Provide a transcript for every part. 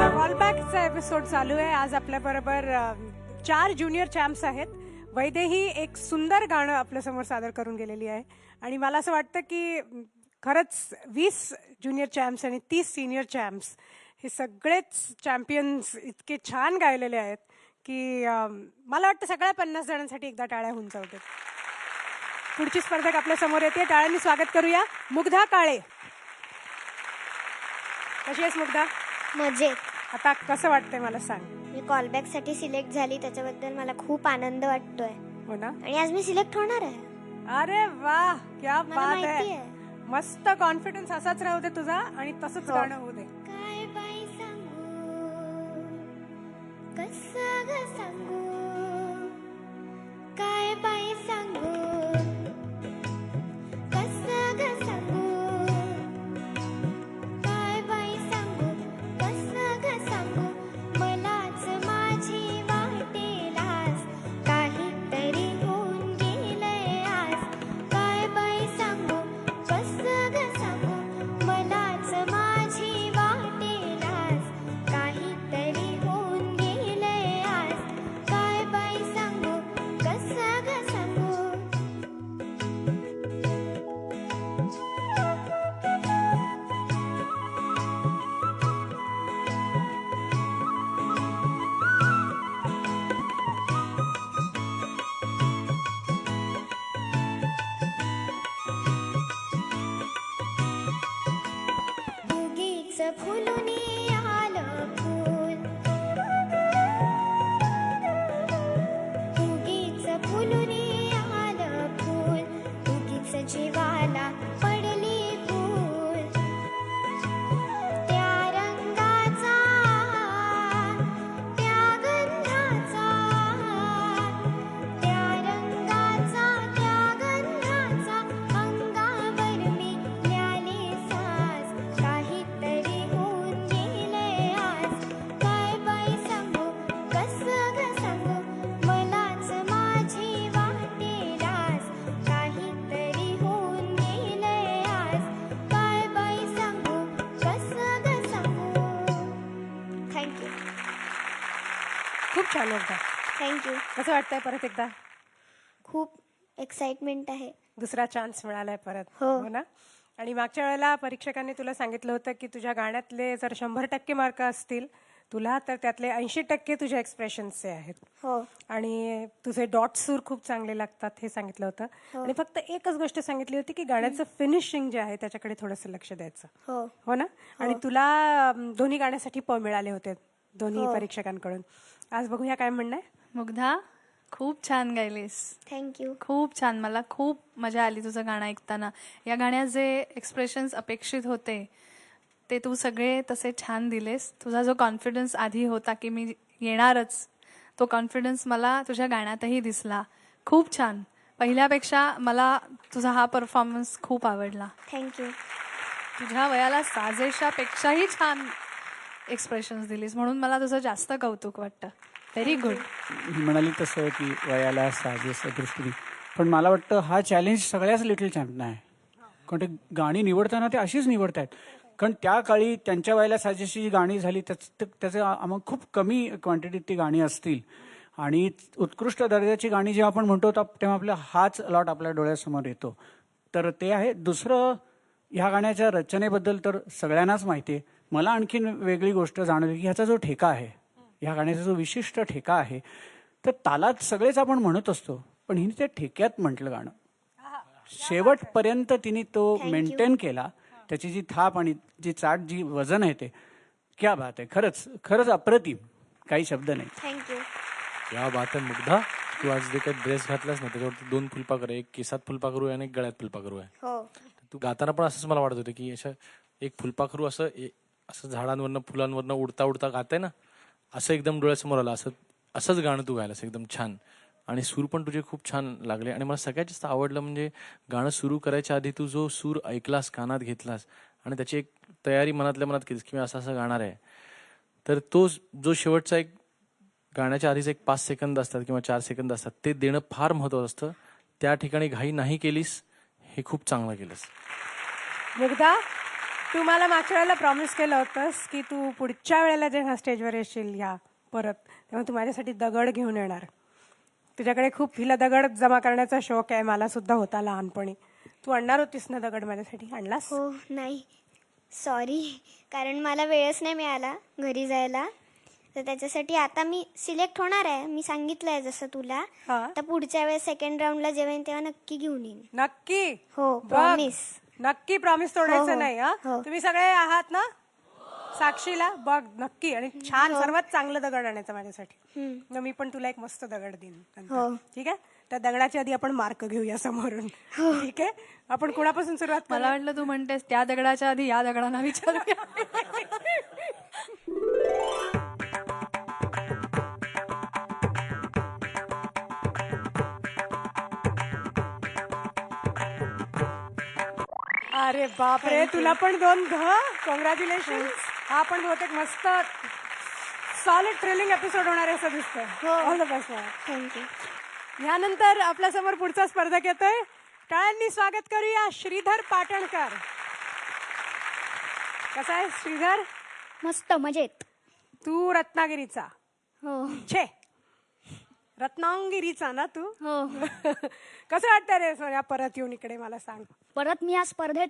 कॉलबॅकचा episode चालू आहे. आज आपल्या बरोबर 4 ज्युनियर चॅम्प्स आहेत. वैदेही एक सुंदर गाणं आपल्या समोर सादर करून गेलेली आहे आणि मला असं वाटतं की खरंच 20 ज्युनियर चॅम्प्स आणि 30 सिनियर चॅम्प्स हे सगळेच चॅम्पियन्स इतके छान गायलेले आहेत की मला वाटतं सगळ्या 50 जणांसाठी एकदा टाळ्या होऊन जाऊ देत. पुढची स्पर्धक आपल्या समोर येते. टाळ्यांनी स्वागत करूया. मुग्धा काळे. कशी आहेस मुग्धा? मजेत. आता कसं वाटतंय मला सांग. मी कॉलबॅक साठी सिलेक्ट झाली, त्याच्याबद्दल मला खूप आनंद वाटतोय. हो ना? आणि आज मी सिलेक्ट होणार आहे. अरे वाह, क्या मला बात माहिती आहे. आहे. मस्त कॉन्फिडन्स असाच राहू दे तुझा आणि तसंच गाणं होऊ दे. काय बाई सांगू, कसं ग सांगू, काय बाई सांगू, कसं ग सांगू, काय बाई सांगू, कसं ग सांगू, मलाच माझी वाटेलास काहीतरी होऊन गेलंय आज. काय बाई सांगू, कसं ग सांगू, मलाच माझी वाटेलास काहीतरी होऊन गेलंय आज. काय बाई सांगू, कसं ग सांगू. उगीच फुलून आलं फूल, उगीच फुलून आलं फूल, उगीच जीवाला पडली भूल. त्या रंगाचा, त्या गंधाचा, त्या रंगाचा, त्या गंधाचा, अंगावर मी न्याले साज. काहीतरी होऊन गेलंय आज. काय बाई सांगू, कसं ग सांगू, मलाच माझी वाटेलास काहीतरी होऊन गेलंय आज. काय बाई सांगू, कसं ग सांगू. थँक्यू. खूप छान होता. थँक्यू. कसं वाटतंय परत एकदा? खूप एक्साइटमेंट आहे. दुसरा चान्स मिळालाय परत. हो. हो ना? आणि मागच्या वेळेला परीक्षकांनी तुला सांगितलं होतं की तुझ्या गाण्यातले जर 100% मार्क असतील तुला, तर त्यातले 80% तुझ्या एक्सप्रेशन्सचे आहेत. हो. आणि तुझे डॉट सूर खूप चांगले लागतात हे सांगितलं होतं. आणि फक्त एकच गोष्ट सांगितली होती की गाण्याचं फिनिशिंग जे आहे त्याच्याकडे थोडंसं लक्ष द्यायचं. हो. हो ना? आणि तुला दोन्ही गाण्यासाठी मिळाले होते दोन्ही परीक्षकांकडून. आज बघूया काय म्हणणं आहे. मुग्धा, खूप छान गायलीस. थँक्यू. खूप छान. मला खूप मजा आली तुझं गाणं ऐकताना. या गाण्यात जे एक्सप्रेशन्स अपेक्षित होते ते तू सगळे तसे छान दिलेस. तुझा जो कॉन्फिडन्स आधी होता की मी येणारच, तो कॉन्फिडन्स मला तुझ्या गाण्यातही दिसला. खूप छान. पहिल्यापेक्षा मला तुझा हा परफॉर्मन्स खूप आवडला. थँक्यू. तुझ्या वयाला साजेशापेक्षाही छान एक्सप्रेशन्स दिलीस, म्हणून मला तुझं जास्त कौतुक वाटतं. Very good. ही म्हणाली तसं की वयाला साजेसं दृष्टीने, पण मला वाटतं हा चॅलेंज सगळ्याच लिटिल चॅम्पना आहे. कारण ते गाणी निवडताना ते अशीच निवडत आहेत. कारण त्या काळी त्यांच्या वयाला साजेशी जी गाणी झाली त्याचं आम्हाला खूप कमी क्वांटिटीत ती गाणी असतील. आणि उत्कृष्ट दर्जाची गाणी जेव्हा आपण म्हणतो तेव्हा आपला हाच लॉट आपल्या डोळ्यासमोर येतो. तर ते आहे. दुसरं, ह्या गाण्याच्या रचनेबद्दल तर सगळ्यांनाच माहिती आहे. मला आणखीन वेगळी गोष्ट जाणवली की ह्याचा जो ठेका आहे, ह्या गाण्याचा जो विशिष्ट ठेका आहे, तर तालात सगळेच आपण म्हणत असतो, पण हिने त्या ठेक्यात म्हटलं गाणं. शेवटपर्यंत तिने तो मेंटेन केला. त्याची जी थाप आणि जी चाट, जी वजन आहे, ते क्या बात आहे. खरंच खरंच अप्रतिम. काही शब्द नाही. थँक्यू. क्या बात आहे मुग्धा. तू आज जे काही ड्रेस घातलास ना त्याच्यावरती 2 फुलपाखरू आहे, एक केसात फुलपाखरू आहे आणि एक गळ्यात फुलपाखरू आहे. हो. तू गाताना पण असंच मला वाटत होतं की अशा एक फुलपाखरू असं असं झाडांवरनं फुलांवरनं उडता उडता गाताय ना, असं एकदम डोळ्यासमोर आलं. असंच गाणं तू गायलास एकदम छान. आणि सूर पण तुझे खूप छान लागले. आणि मला सगळ्यात जास्त आवडलं म्हणजे गाणं सुरू करायच्या आधी तू जो सूर ऐकलास, कानात घेतलास आणि त्याची एक तयारी मनातल्या मनात केलीस की मी असं गाणार आहे, तर तो जो शेवटचा एक गाण्याच्या आधीच एक 5 सेकंद असतात किंवा 4 सेकंद असतात, ते देणं फार महत्त्वाचं असतं. त्या ठिकाणी घाई नाही केलीस, हे खूप चांगलं केलंस. मुग्धा, तू मला मागच्या वेळेला प्रॉमिस केलं होतंस की तू पुढच्या वेळेला जेव्हा स्टेजवर येशील या परत तेव्हा तू माझ्यासाठी दगड घेऊन येणार. तुझ्याकडे खूप हिला दगड जमा करण्याचा शौक आहे, मला सुद्धा होता लहानपणी. तू आणणार होतीस ना दगड माझ्यासाठी, आणलास? हो नाही सॉरी, कारण मला वेळच नाही मिळाला घरी जायला. तर त्याच्यासाठी आता मी सिलेक्ट होणार आहे, मी सांगितलं आहे जसं तुला. हा. तर पुढच्या वेळेस सेकंड राऊंडला जेव्हा येईन तेव्हा नक्की घेऊन येईन. नक्की? हो बघ, प्रॉमिस. नक्की प्रॉमिस हो, तोडायचं हो. नाही. हा हो. तुम्ही सगळे आहात ना साक्षीला? बघ नक्की, आणि छान सर्वात चांगलं दगड आणायचं माझ्यासाठी. मग मी पण तुला एक मस्त दगड देईन नंतर. हो. ठीक आहे? त्या दगडाच्या आधी आपण मार्क घेऊया समोरून. ठीक आहे? आपण कुणापासून सुरुवात मला करूया? वाटलं तू म्हणतेस त्या दगडाच्या आधी या दगडांना विचारूया. अरे बापरे, तुला पण 2 कॉंग्रॅच्युलेशन. हा पण बहुतेक मस्त सॉलिड थ्रिलिंग एपिसोड होणार आहे असं दिसतंय. All the best. थँक्यू. यानंतर आपल्या समोर पुढचा स्पर्धक येतोय. टाळ्यांनी स्वागत करूया श्रीधर पाटणकर. कसा आहे श्रीधर? मस्त मजेत. तू रत्नागिरीचा? हो छे, रत्नागिरीचा ना तू? हो. कसं वाटतं रे सोन्या परत येऊन इकडे, मला सांग. परत मी या स्पर्धेत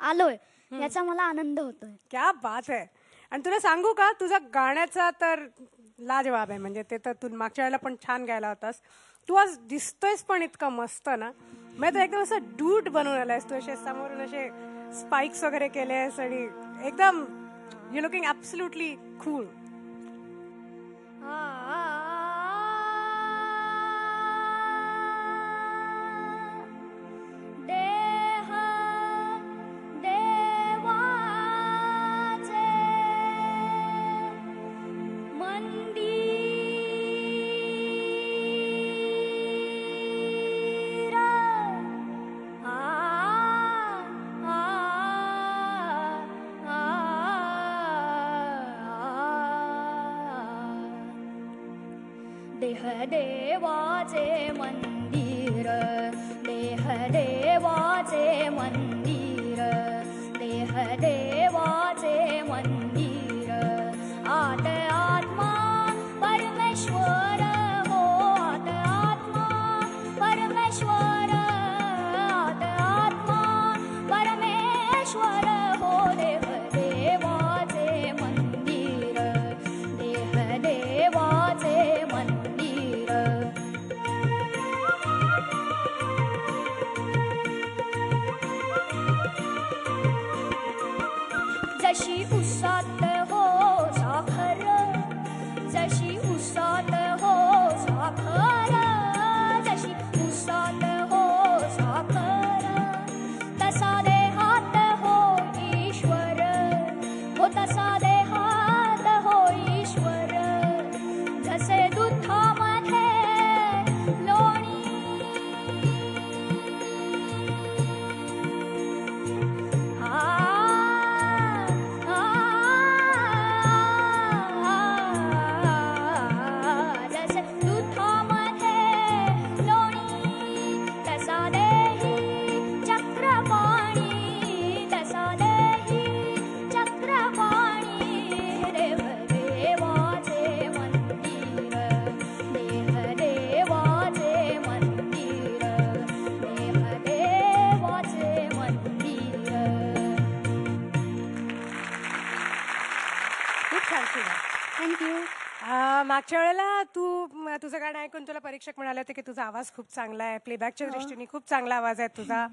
आलोय याचा मला आनंद होतोय. क्या बात आहे. आणि तुला सांगू का, तुझा गाण्याचा तर लाजवाब आहे. म्हणजे ते तर तू मागच्या वेळेला पण छान गायला होतास. तू आज दिसतोयस पण इतका मस्त ना. म्हणजे तू एकदम असं डूड बनवून आलायस. तू असे समोरून असे स्पाइक्स वगैरे केलेस आणि एकदम यू लुकिंग ॲब्सोल्युटली कूल. देह देवाचे मंदिर. देह देवाचे मंदिर, देह देवाचे मंदिर, देह देवाचे मंदिर. आत आत्मा परमेश्वर हो, आत आत्मा परमेश्वर, आत आत्मा परमेश्वर हो. देह देवाचे मंदिर, देह देवाचे मंदिर. जशी उसात हो साखर, जशी उसात हो साखर, जशी उसात हो साखर, तसा देहात हो ईश्वर, हो तसा देहात हो ईश्वर. जसे दुधामध्ये लोणी, जसे दुधामध्ये लोणी, तसा देही चक्रपाणी, तसा देही चक्रपाणी. देव देवाचे मंदिर, देह देवाचे मंदिर, देह देवाचे मंदिर. खूप छान श्रीधर. थँक्यू. मागच्या वेळेला तुझं गाणं ऐकून तुला परीक्षक म्हणाले होते की तुझा आवाज खूप चांगला आहे. प्लेबॅकच्या दृष्टीने खूप चांगला आवाज आहे तुझा.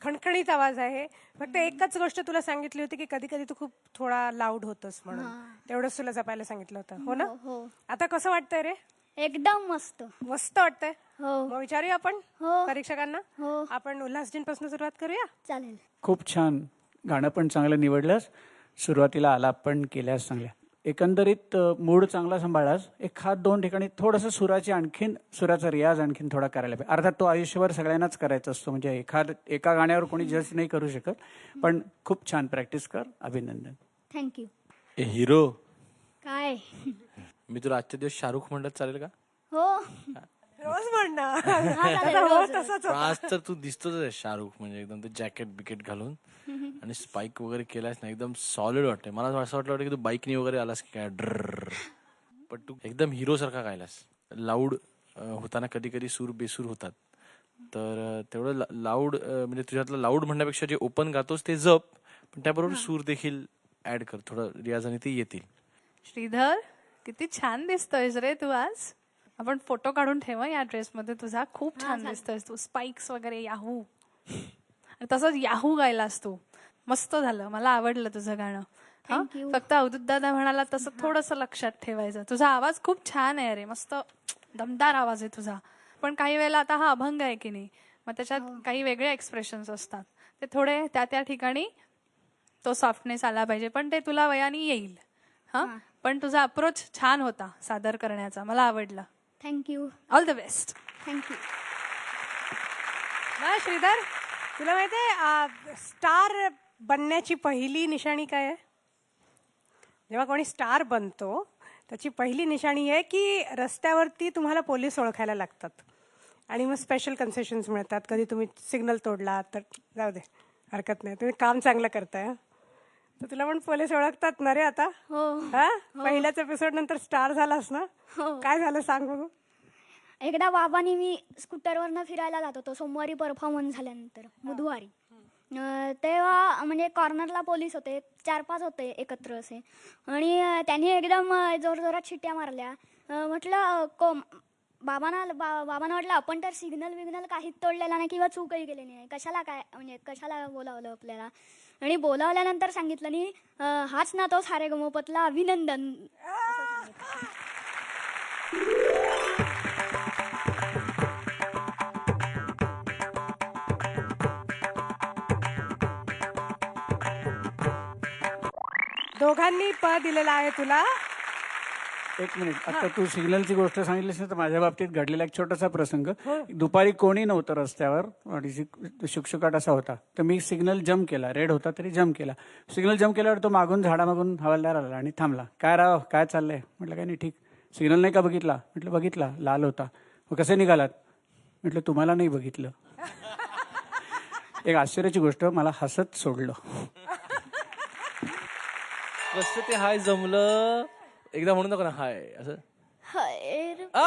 खणखणीत आवाज आहे. फक्त एकच गोष्ट तुला सांगितली होती की कधी कधी तू खूप थोडा लाऊड होतोस म्हणून. तेवढंच तुला जपायला सांगितलं होतं, हो ना? हो. आता कसं वाटतंय रे? एकदम मस्त. मस्त वाटतंय. हो मग विचारूया आपण हो. परीक्षकांना. हो आपण उल्हासजींपासून सुरुवात करूया. चालेल. खूप छान. गाणं पण चांगलं निवडलंस. सुरुवातीला आलाप पण केल्यास चांगल्या. एकंदरीत मूड चांगला सांभाळलास. एखाद 2 ठिकाणी थोडंसं सुराचा रियाज आणखीन थोडा करायला पाहिजे. अर्थात तो आयुष्यभर सगळ्यांनाच करायचा असतो. म्हणजे एका गाण्यावर कोणी जज नाही करू शकत. पण खूप छान प्रॅक्टिस कर. अभिनंदन. थँक्यू. ए हिरो, काय? मी तुला आजच्या दिवस शाहरुख म्हणत चालेल का? हो रोज म्हणणं चालेल, आता हो रोज. तसंच पण होतं. आज तर तू दिसतोच आहे शाहरुख, म्हणजे एकदम ते जॅकेट बिकेट घालून आणि स्पाइक वगैरे केलास ना, एकदम सॉलिड वाटतंय. मला असं वाटलं की तू बाईकनी वगैरे आलास की काय ड्रर, पण तू एकदम हिरो सारखा गायलास. लाऊड होताना कधी कधी सूर बेसूर होतात, तर तेवढं लाऊड म्हणजे तुझ्यातलं लाऊड म्हणण्यापेक्षा जे ओपन गातोस ते जप, पण त्याबरोबर सूर देखील ऍड कर, थोडं रियाजाने ते येतील. श्रीधर, किती छान दिसतोयस रे तू आज. आपण फोटो काढून ठेवा या ड्रेसमध्ये तुझा. खूप छान दिसतोयस तू. स्पाइक्स वगैरे, याहू. आणि तसंच याहू गायलास तू. मस्त झालं, मला आवडलं तुझं गाणं. हा? Thank you. फक्त अवधूत दादा म्हणाला तसं थोडंसं लक्षात ठेवायचं. तुझा आवाज खूप छान आहे रे, मस्त दमदार आवाज आहे तुझा. पण काही वेळेला आता हा अभंग आहे की नाही, मग त्याच्यात काही वेगळे एक्सप्रेशन्स असतात. ते थोडे त्या त्या ठिकाणी तो सॉफ्टनेस आला पाहिजे, पण ते तुला वयाने येईल. हा, पण तुझा अप्रोच छान होता सादर करण्याचा, मला आवडलं. Thank you all the best. Thank you. ना श्रीधर, तुला माहितीये स्टार बनण्याची पहिली निशाणी काय आहे? जेव्हा कोणी स्टार बनतो त्याची पहिली निशाणी आहे की रस्त्यावरती तुम्हाला पोलीस ओळखायला लागतात आणि मग स्पेशल कन्सेशन्स मिळतात. कधी तुम्ही सिग्नल तोडला तर जाऊ दे, हरकत नाही, तुम्ही काम चांगलं करताय. हं? तर तुला पण पोलीस ओळखतात ना रे आता? हो. हा, पहिल्याच एपिसोड नंतर स्टार झालास ना? काय झालं सांग बघू. एकदा बाबांनी मी स्कूटरवरनं फिरायला जात होतो सोमवारी परफॉर्मन्स झाल्यानंतर, बुधवारी. तेव्हा म्हणजे कॉर्नरला पोलीस होते, 4-5 होते एकत्र असे. आणि त्यांनी एकदम जोरजोरात शिट्ट्या मारल्या. म्हटलं बाबांना वाटलं आपण तर सिग्नल काहीच तोडलेला नाही किंवा चूकही केलेली नाही, कशाला काय म्हणजे कशाला बोलावलं आपल्याला. आणि बोलावल्यानंतर सांगितलं नाही, हाच ना तो सारेगमपतला अभिनंदन. दोघांनी प दिलेला आहे तुला. एक मिनिट, आता तू सिग्नलची गोष्ट सांगितलीस ना, तर माझ्या बाबतीत घडलेला एक छोटासा प्रसंग. दुपारी कोणी नव्हतं रस्त्यावर आणि शुकशुकाट असा होता, तर मी सिग्नल जम्प केला. रेड होता तरी जम्प केला. सिग्नल जम्प केल्यावर तो मागून झाडामागून हवालदार आला आणि थांबला. काय राव, काय चाललंय? म्हटलं काय नाही, ठीक. सिग्नल नाही का बघितला? म्हटलं बघितला, लाल होता. मग कसे निघालात? म्हटलं तुम्हाला नाही बघितलं. एक आश्चर्याची गोष्ट, मला हसत सोडलं. कसं ते हाय जमलं, एकदा म्हणू नका ना हाय असं. हाय रे. आ!